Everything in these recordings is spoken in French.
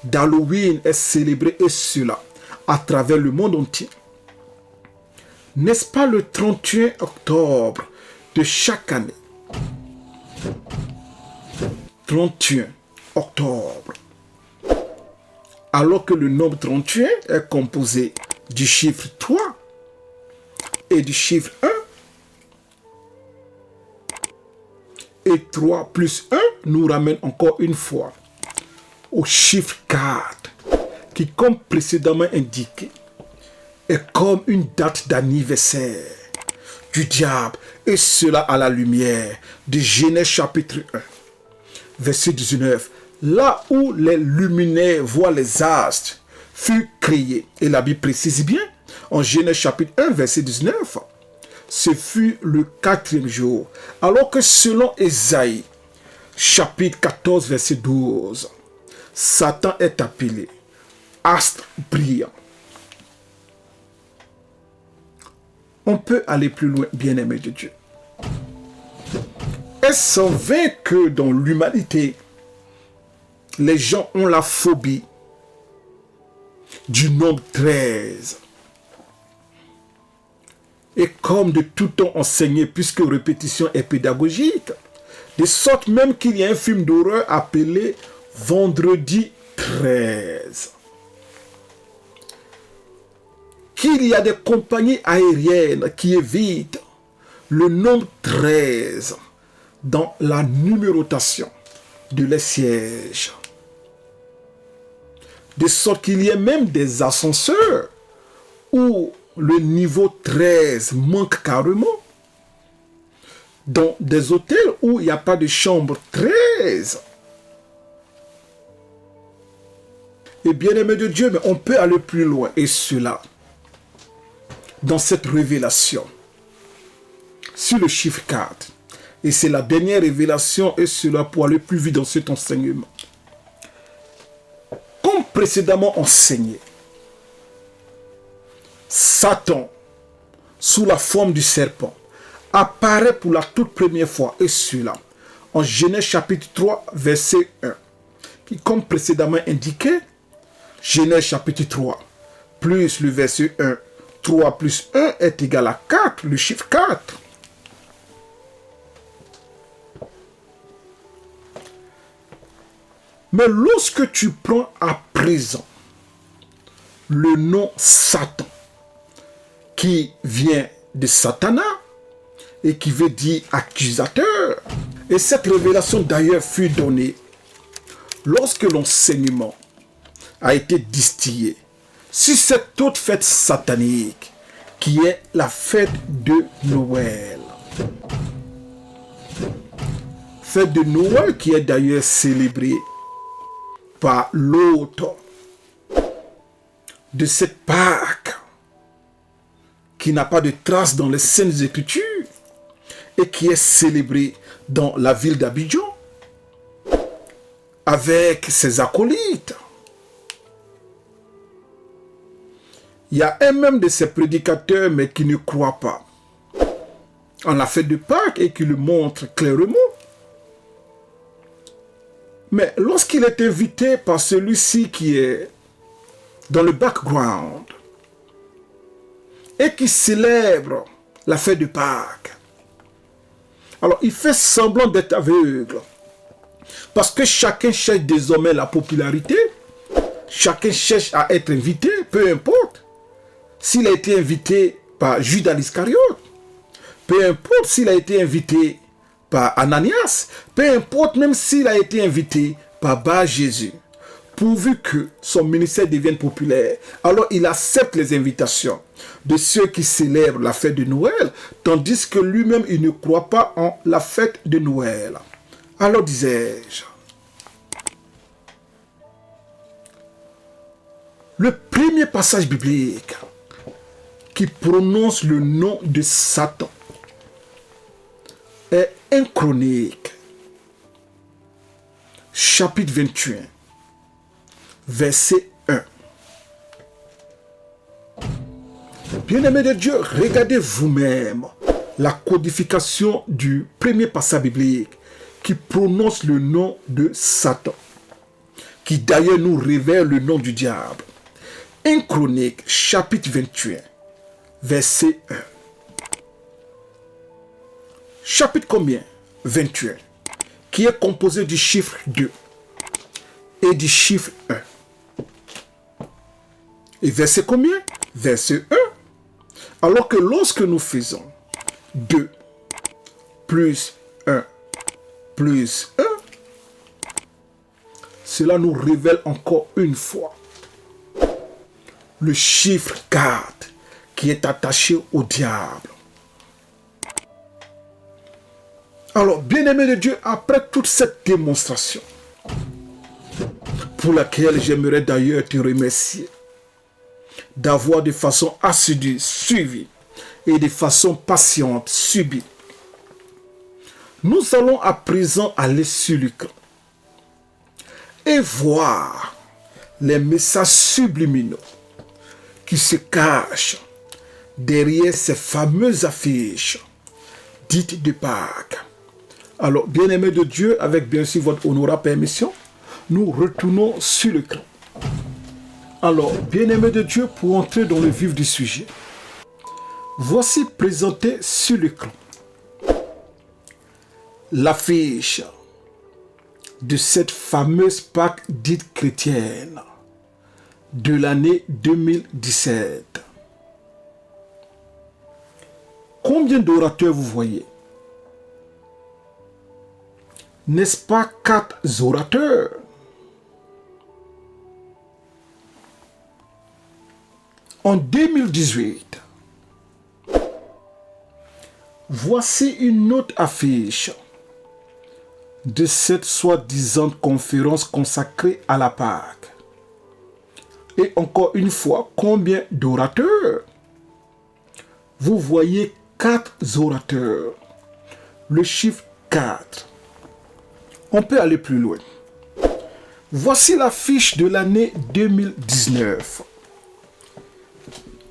d'Halloween est célébré, et cela à travers le monde entier. N'est-ce pas le 31 octobre de chaque année? 31 octobre. Alors que le nombre 31 est composé du chiffre 3 et du chiffre 1. Et 3 plus 1 nous ramène encore une fois au chiffre 4, qui, comme précédemment indiqué, est comme une date d'anniversaire du diable, et cela à la lumière de Genèse chapitre 1, verset 19, là où les luminaires voient les astres furent créés. Et la Bible précise bien, en Genèse chapitre 1, verset 19, ce fut le 4e jour, alors que selon Ésaïe, chapitre 14, verset 12, Satan est appelé astre brillant. On peut aller plus loin, bien-aimé de Dieu. Est-ce en vain que dans l'humanité, les gens ont la phobie du nombre 13? Et comme de tout temps enseigné, puisque répétition est pédagogique, de sorte même qu'il y a un film d'horreur appelé Vendredi 13. Qu'il y a des compagnies aériennes qui évitent le nombre 13 dans la numérotation de les sièges. De sorte qu'il y ait même des ascenseurs où le niveau 13 manque carrément. Dans des hôtels où il n'y a pas de chambre 13. Et bien aimé de Dieu, mais on peut aller plus loin. Et cela, dans cette révélation, sur le chiffre 4. Et c'est la dernière révélation, et cela pour aller plus vite dans cet enseignement. Comme précédemment enseigné, Satan, sous la forme du serpent, apparaît pour la toute première fois, et cela, en Genèse chapitre 3, verset 1, qui, comme précédemment indiqué, Genèse chapitre 3, plus le verset 1, 3 plus 1 est égal à 4, le chiffre 4. Mais lorsque tu prends à présent le nom Satan, qui vient de Satana, et qui veut dire accusateur, et cette révélation d'ailleurs fut donnée lorsque l'enseignement a été distillé sur cette autre fête satanique qui est la fête de Noël. Fête de Noël qui est d'ailleurs célébrée par l'auteur de cette Pâque qui n'a pas de trace dans les Saintes Écritures et qui est célébrée dans la ville d'Abidjan avec ses acolytes. Il y a un même de ces prédicateurs, mais qui ne croit pas en la fête de Pâques et qui le montre clairement. Mais lorsqu'il est invité par celui-ci qui est dans le background et qui célèbre la fête de Pâques, alors il fait semblant d'être aveugle. Parce que chacun cherche désormais la popularité, chacun cherche à être invité, peu importe. S'il a été invité par Judas l'Iscariote, peu importe s'il a été invité par Ananias, peu importe même s'il a été invité par Bar Jésus, pourvu que son ministère devienne populaire, alors il accepte les invitations de ceux qui célèbrent la fête de Noël, tandis que lui-même il ne croit pas en la fête de Noël. Alors disais-je, le premier passage biblique qui prononce le nom de Satan est 1 Chronique, chapitre 21, verset 1. Bien-aimés de Dieu, regardez vous-même la codification du premier passage biblique qui prononce le nom de Satan. qui d'ailleurs nous révèle le nom du diable. 1 Chronique, chapitre 21, verset 1. Chapitre combien? 21, qui est composé du chiffre 2 et du chiffre 1. Et verset combien? Verset 1. Alors que lorsque nous faisons 2 plus 1 plus 1, cela nous révèle encore une fois le chiffre 4 qui est attaché au diable. Alors, bien-aimé de Dieu, après toute cette démonstration, pour laquelle j'aimerais d'ailleurs te remercier, d'avoir de façon assidue suivi et de façon patiente subi, nous allons à présent aller sur l'écran et voir les messages subliminaux qui se cachent derrière ces fameuses affiches dites de Pâques. Alors, bien-aimés de Dieu, avec bien sûr votre honorable permission, nous retournons sur l'écran. Alors, bien-aimés de Dieu, pour entrer dans le vif du sujet, voici présenté sur l'écran l'affiche de cette fameuse Pâque dite chrétienne de l'année 2017. Combien d'orateurs vous voyez? N'est-ce pas 4 orateurs? En 2018, voici une autre affiche de cette soi-disant conférence consacrée à la Pâque. Et encore une fois, combien d'orateurs? Vous voyez 4 orateurs. Le chiffre 4. On peut aller plus loin. Voici l'affiche de l'année 2019.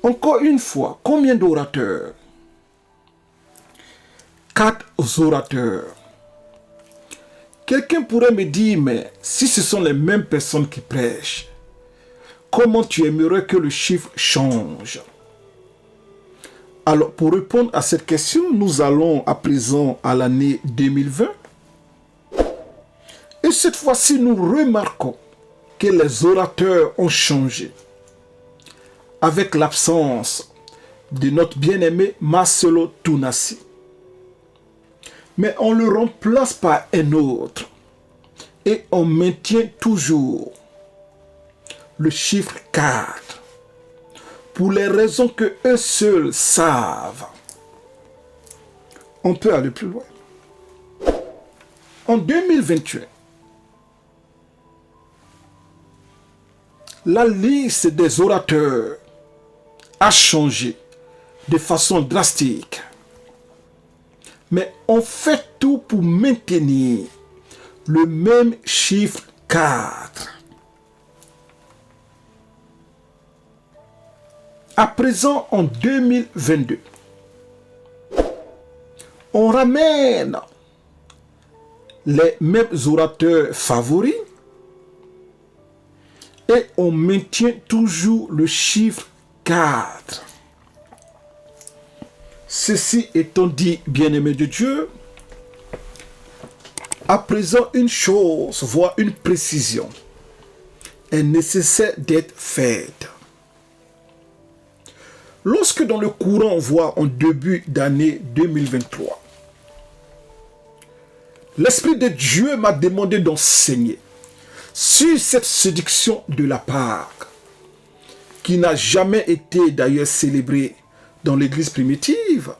Encore une fois, combien d'orateurs? 4 orateurs. Quelqu'un pourrait me dire, mais si ce sont les mêmes personnes qui prêchent, comment tu aimerais que le chiffre change? Alors, pour répondre à cette question, nous allons à présent à l'année 2020. Et cette fois-ci, nous remarquons que les orateurs ont changé. Avec l'absence de notre bien-aimé Marcelo Tunasi. Mais on le remplace par un autre. Et on maintient toujours le chiffre 4. Pour les raisons que eux seuls savent. On peut aller plus loin. En 2021, la liste des orateurs a changé de façon drastique. Mais on fait tout pour maintenir le même chiffre 4. À présent, en 2022, on ramène les mêmes orateurs favoris et on maintient toujours le chiffre 4. Ceci étant dit, bien-aimés de Dieu, à présent une chose, voire une précision, est nécessaire d'être faite. Lorsque dans le courant, voire en début d'année 2023, l'Esprit de Dieu m'a demandé d'enseigner sur cette séduction de la Pâque, qui n'a jamais été d'ailleurs célébrée dans l'église primitive.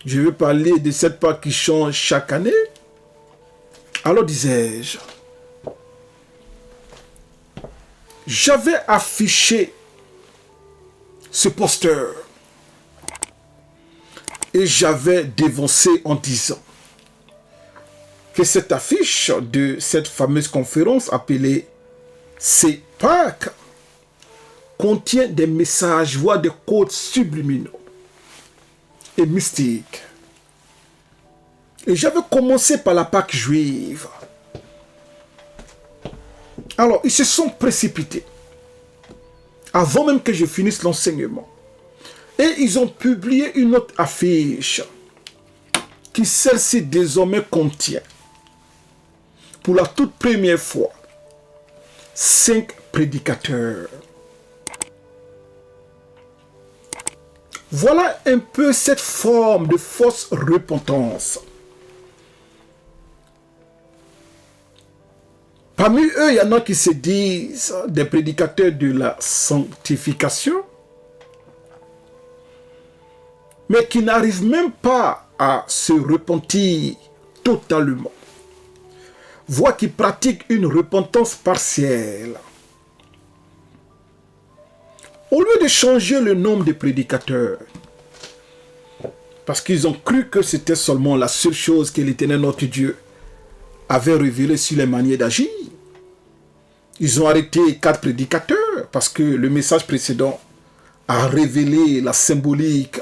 Je veux parler de cette Pâque qui change chaque année. Alors disais-je, j'avais affiché ce poster et j'avais dévancé en disant que cette affiche de cette fameuse conférence appelée C'est Pâques contient des messages, voire des codes subliminaux et mystiques. Et j'avais commencé par la Pâque juive. Alors, ils se sont précipités, avant même que je finisse l'enseignement. Et ils ont publié une autre affiche, qui celle-ci désormais contient, pour la toute première fois, 5 prédicateurs. Voilà un peu cette forme de fausse repentance. Parmi eux, il y en a qui se disent des prédicateurs de la sanctification, mais qui n'arrivent même pas à se repentir totalement, voire qui pratiquent une repentance partielle. Au lieu de changer le nombre de prédicateurs, parce qu'ils ont cru que c'était seulement la seule chose que l'Éternel notre Dieu avait révélé sur les manières d'agir, ils ont arrêté 4 prédicateurs, parce que le message précédent a révélé la symbolique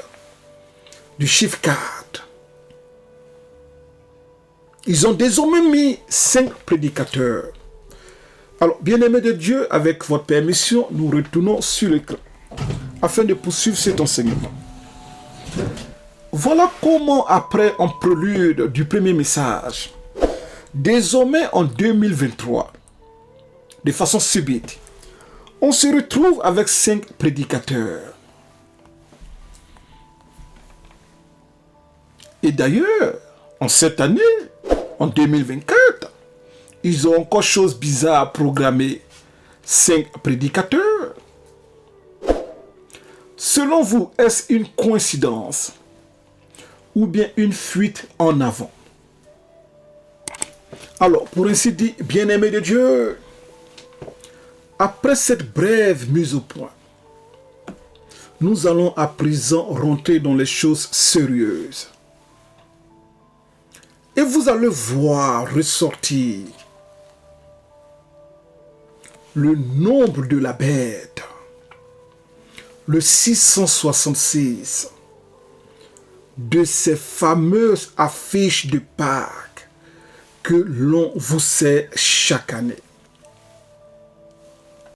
du chiffre 4. Ils ont désormais mis 5 prédicateurs. Alors, bien-aimés de Dieu, avec votre permission, nous retournons sur l'écran afin de poursuivre cet enseignement. Voilà comment, après un prélude du premier message, désormais en 2023, de façon subite, on se retrouve avec 5 prédicateurs. Et d'ailleurs, en cette année, en 2024, ils ont encore chose bizarre à programmer. 5 prédicateurs. Selon vous, est-ce une coïncidence ou bien une fuite en avant? Alors, pour ainsi dire, bien-aimés de Dieu, après cette brève mise au point, nous allons à présent rentrer dans les choses sérieuses. Et vous allez voir ressortir le nombre de la bête, le 666, de ces fameuses affiches de Pâques que l'on vous sert chaque année.